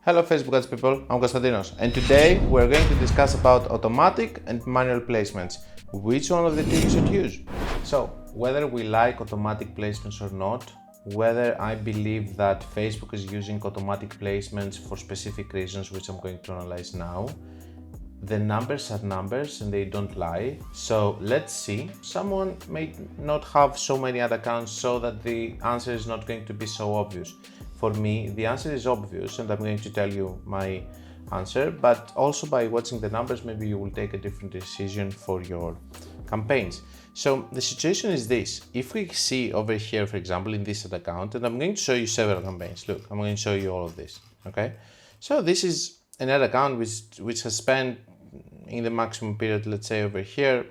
Hello Facebook ads people, I'm Konstantinos, and today we're going to discuss about automatic and manual placements. Which one of the two you should use? So, whether we like automatic placements or not, whether I believe that Facebook is using automatic placements for specific reasons, which I'm going to analyze now, the numbers are numbers and they don't lie. So let's see. Someone may not have so many ad accounts so that the answer is not going to be so obvious. For me, the answer is obvious and I'm going to tell you my answer, but also by watching the numbers, maybe you will take a different decision for your campaigns. So the situation is this. If we see over here, for example, in this ad account, and I'm going to show you several campaigns. Look, I'm going to show you all of this, okay? So this is an ad account which has spent in the maximum period, let's say over here,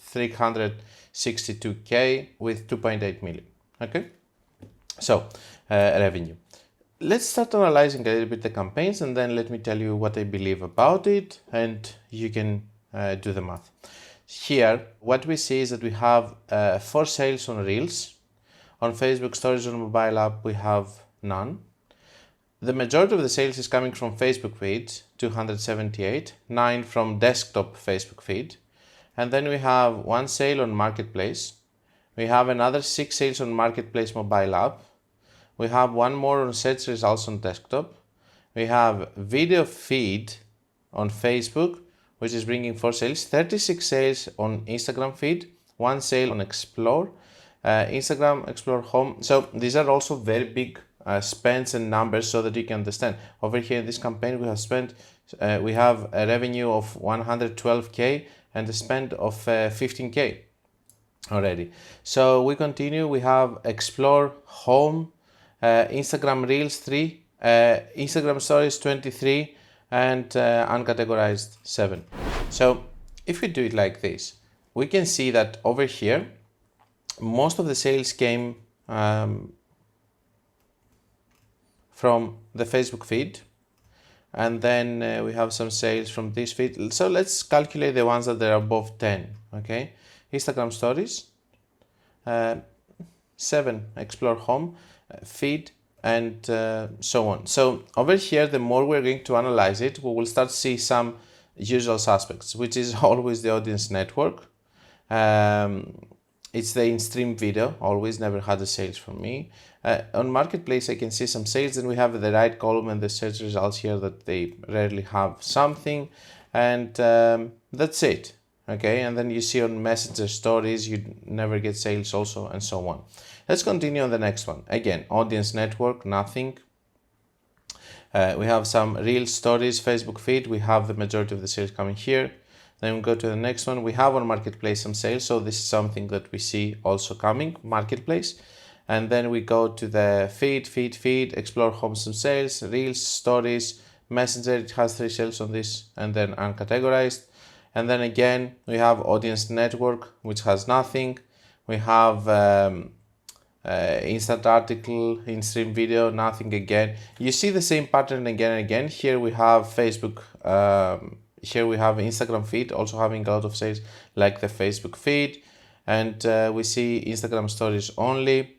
362k with 2.8 million, okay? So, revenue. Let's start analyzing a little bit the campaigns and then let me tell you what I believe about it and you can do the math. Here, what we see is that we have 4 sales on Reels. On Facebook Stories on mobile app, we have none. The majority of the sales is coming from Facebook feed, 278, 9 from desktop Facebook feed. And then we have 1 sale on Marketplace. We have another 6 sales on Marketplace mobile app. We have 1 more on search results on desktop. We have video feed on Facebook, which is bringing 4 sales, 36 sales on Instagram feed, 1 sale on Explore, Instagram Explore Home. So these are also very big spends and numbers so that you can understand. Over here in this campaign we have spent, we have a revenue of 112k and a spend of 15k already. So we continue, we have Explore Home, Instagram Reels 3, Instagram Stories 23 and uncategorized 7. So if we do it like this, we can see that over here most of the sales came from the Facebook feed, and then we have some sales from this feed. So let's calculate the ones that are above 10, okay? Instagram Stories, 7 Explore Home, feed, and so on. So over here, the more we're going to analyze it, we will start to see some usual suspects, which is always the audience network. It's the in-stream video, always, never had a sales from me. On Marketplace, I can see some sales, and we have the right column and the search results here that they rarely have something, and that's it, okay? And then you see on Messenger Stories, you never get sales also, and so on. Let's continue on the next one. Again, audience network, nothing. We have some Real Stories, Facebook feed, we have the majority of the sales coming here. Then we go to the next one. We have on Marketplace some sales, so this is something that we see also coming, Marketplace. And then we go to the feed, Explore Home, some sales, Reels, Stories, Messenger, it has 3 sales on this, and then uncategorized. And then again, we have Audience Network, which has nothing. We have Instant Article, In-Stream Video, nothing again. You see the same pattern again and again. Here we have Facebook, here we have Instagram feed also having a lot of sales like the Facebook feed, and we see Instagram Stories only.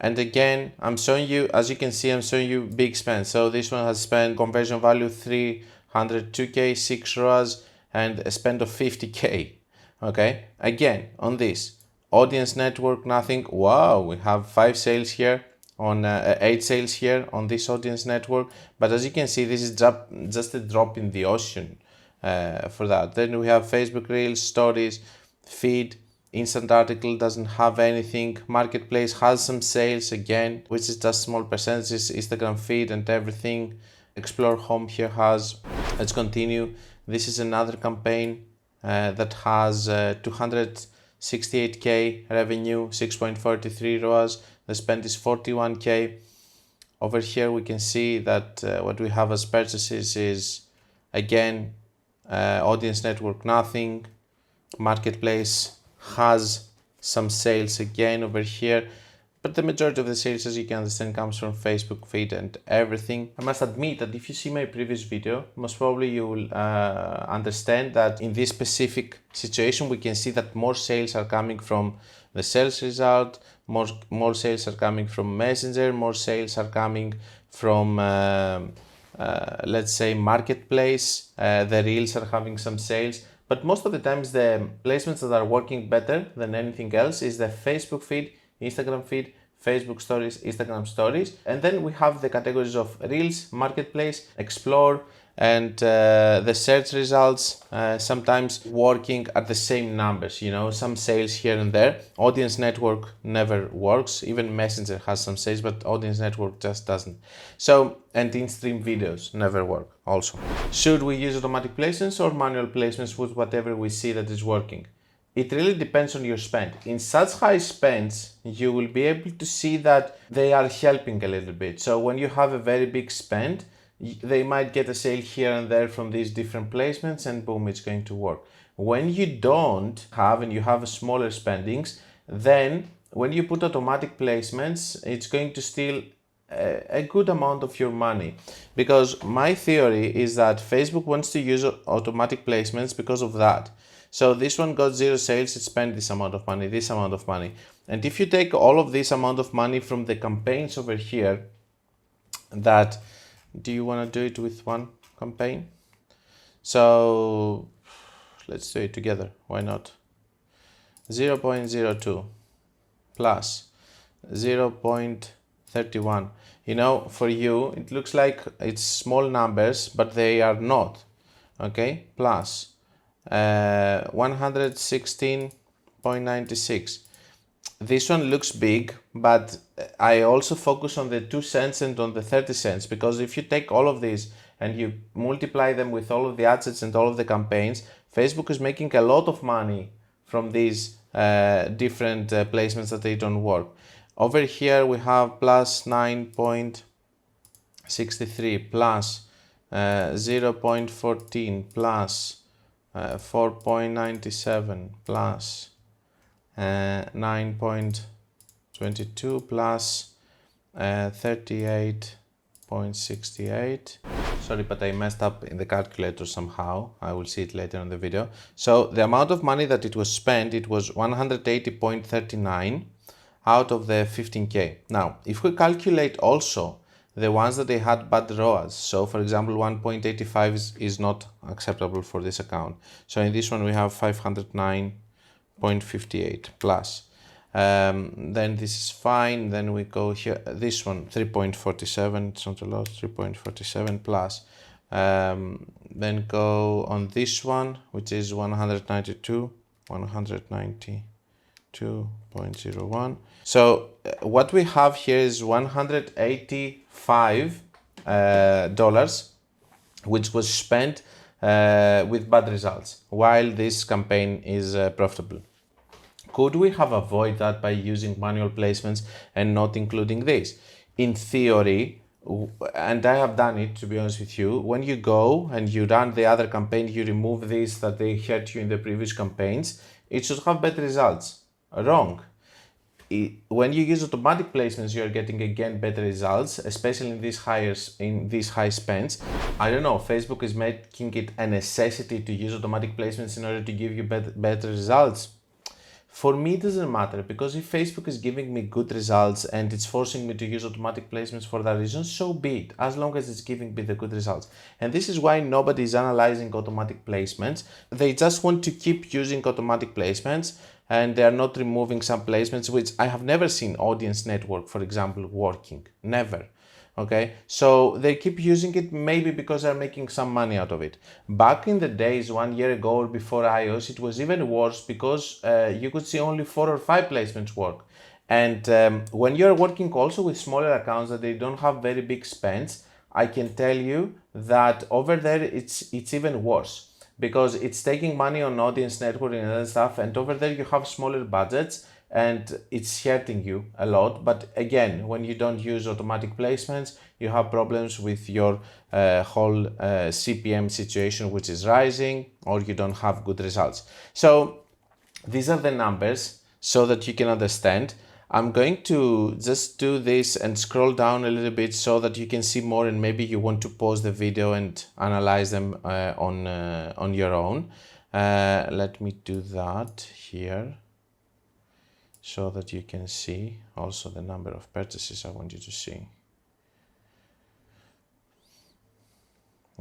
And again, I'm showing you, as you can see, I'm showing you big spend. So this one has spent conversion value 302k, 6 ROAS, and a spend of 50k. Okay, again on this audience network, nothing. Wow, we have 5 sales here on 8 sales here on this audience network, but as you can see, this is just a drop in the ocean for that. Then we have Facebook Reels, Stories, feed, Instant Article doesn't have anything. Marketplace has some sales again, which is just small percentages. Instagram feed and everything. Explore Home here has. Let's continue. This is another campaign that has 268k revenue, 6.43 ROAS. The spend is 41k. Over here we can see that what we have as purchases is again audience network, nothing. Marketplace has some sales again over here, but the majority of the sales, as you can understand, comes from Facebook feed and everything. I must admit that if you see my previous video, most probably you will understand that in this specific situation we can see that more sales are coming from the sales result, more sales are coming from Messenger, more sales are coming from let's say marketplace, the reels are having some sales, but most of the times the placements that are working better than anything else is the Facebook feed, Instagram feed, Facebook stories, Instagram stories, and then we have the categories of reels, marketplace, explore, and the search results sometimes working at the same numbers, you know, some sales here and there. Audience network never works. Even Messenger has some sales, but audience network just doesn't. So, and in-stream videos never work also. Should we use automatic placements or manual placements with whatever we see that is working? It really depends on your spend. In such high spends, you will be able to see that they are helping a little bit. So when you have a very big spend, they might get a sale here and there from these different placements and boom, it's going to work. When you don't have and you have smaller spendings, then when you put automatic placements, it's going to steal a good amount of your money, because my theory is that Facebook wants to use automatic placements because of that. So this one got 0 sales, it spent this amount of money, this amount of money. And if you take all of this amount of money from the campaigns over here, that, do you want to do it with one campaign? So let's do it together, why not? 0.02 plus 0.31. You know, for you, it looks like it's small numbers, but they are not, okay? Plus 116.96. This one looks big, but I also focus on the 2 cents and on the 30 cents, because if you take all of these and you multiply them with all of the assets and all of the campaigns, Facebook is making a lot of money from these different placements that they don't work. Over here we have plus 9.63 plus 0.14 plus 4.97 plus 9.22 plus 38.68. Sorry, but I messed up in the calculator somehow. I will see it later in the video. So the amount of money that it was spent, it was 180.39 out of the 15K. Now, if we calculate also the ones that they had bad ROAS, so for example 1.85 is not acceptable for this account. So in this one we have 509.58 plus. Then this is fine. Then we go here, this one 3.47, it's not a lot, 3.47 plus. Then go on this one, which is 192.01. So what we have here is $185 dollars, which was spent with bad results, while this campaign is profitable. Could we have avoided that by using manual placements and not including this? In theory, and I have done it, to be honest with you, when you go and you run the other campaign, you remove this that they hurt you in the previous campaigns, it should have better results. Wrong. When you use automatic placements, you are getting again better results, especially in these high spends. I don't know, Facebook is making it a necessity to use automatic placements in order to give you better results. For me, it doesn't matter, because if Facebook is giving me good results and it's forcing me to use automatic placements for that reason, so be it, as long as it's giving me the good results. And this is why nobody is analyzing automatic placements. They just want to keep using automatic placements, and they are not removing some placements, which I have never seen Audience Network, for example, working. Never. Okay, so they keep using it maybe because they're making some money out of it. Back in the days, 1 year ago or before iOS, it was even worse, because you could see only 4 or 5 placements work. And when you're working also with smaller accounts that they don't have very big spends, I can tell you that over there it's even worse, because it's taking money on Audience Network and other stuff, and over there you have smaller budgets and it's hurting you a lot. But again, when you don't use automatic placements, you have problems with your whole CPM situation, which is rising, or you don't have good results. So these are the numbers so that you can understand. I'm going to just do this and scroll down a little bit so that you can see more, and maybe you want to pause the video and analyze them on your own. Let me do that here, so that you can see also the number of purchases I want you to see.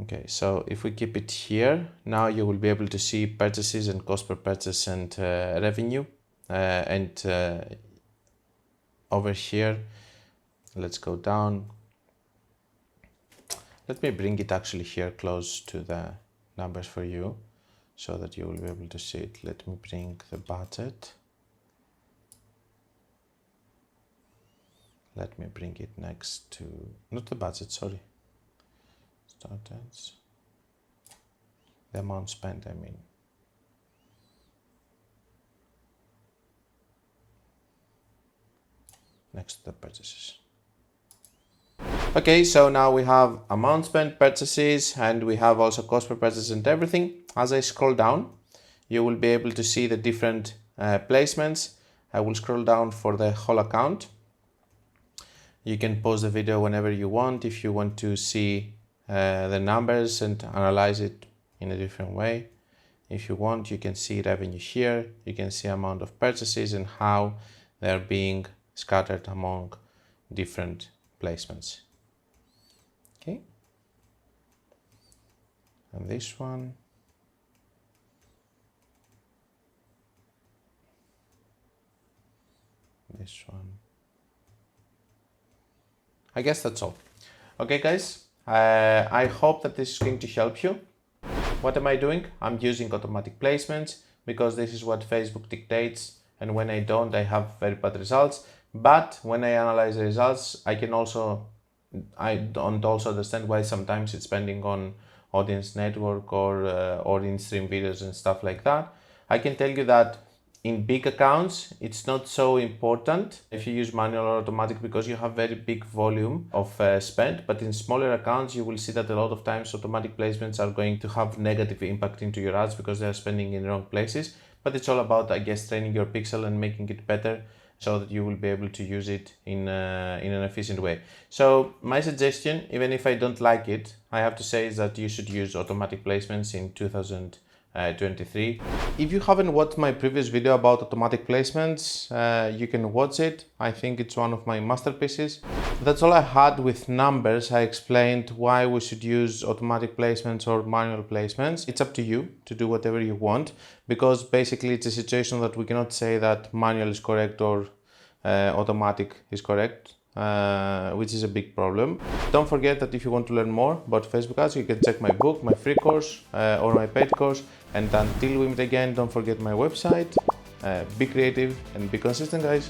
Okay, so if we keep it here, now you will be able to see purchases and cost per purchase and revenue. Over here, let's go down. Let me bring it actually here close to the numbers for you so that you will be able to see it. Let me bring the budget. Let me bring it next to, not the budget, sorry. Start ads. The amount spent, I mean. Next to the purchases. Okay, so now we have amount spent, purchases, and we have also cost per purchase and everything. As I scroll down, you will be able to see the different placements. I will scroll down for the whole account. You can pause the video whenever you want if you want to see the numbers and analyze it in a different way. If you want, you can see revenue here. You can see amount of purchases and how they're being scattered among different placements. Okay. And this one. This one. I guess that's all. Okay, guys. I hope that this is going to help you. What am I doing? I'm using automatic placements because this is what Facebook dictates, and when I don't, I have very bad results. But when I analyze the results, I don't also understand why sometimes it's spending on audience network or in-stream videos and stuff like that. I can tell you that in big accounts, it's not so important if you use manual or automatic because you have very big volume of spend. But in smaller accounts, you will see that a lot of times automatic placements are going to have negative impact into your ads because they are spending in wrong places. But it's all about, I guess, training your pixel and making it better so that you will be able to use it in an efficient way. So my suggestion, even if I don't like it, I have to say is that you should use automatic placements in 2023. If you haven't watched my previous video about automatic placements, you can watch it. I think it's one of my masterpieces. That's all I had with numbers. I explained why we should use automatic placements or manual placements. It's up to you to do whatever you want, because basically it's a situation that we cannot say that manual is correct or automatic is correct. Which is a big problem. Don't forget that if you want to learn more about Facebook ads, you can check my book, my free course or my paid course. And until we meet again, don't forget my website. Be creative and be consistent, guys.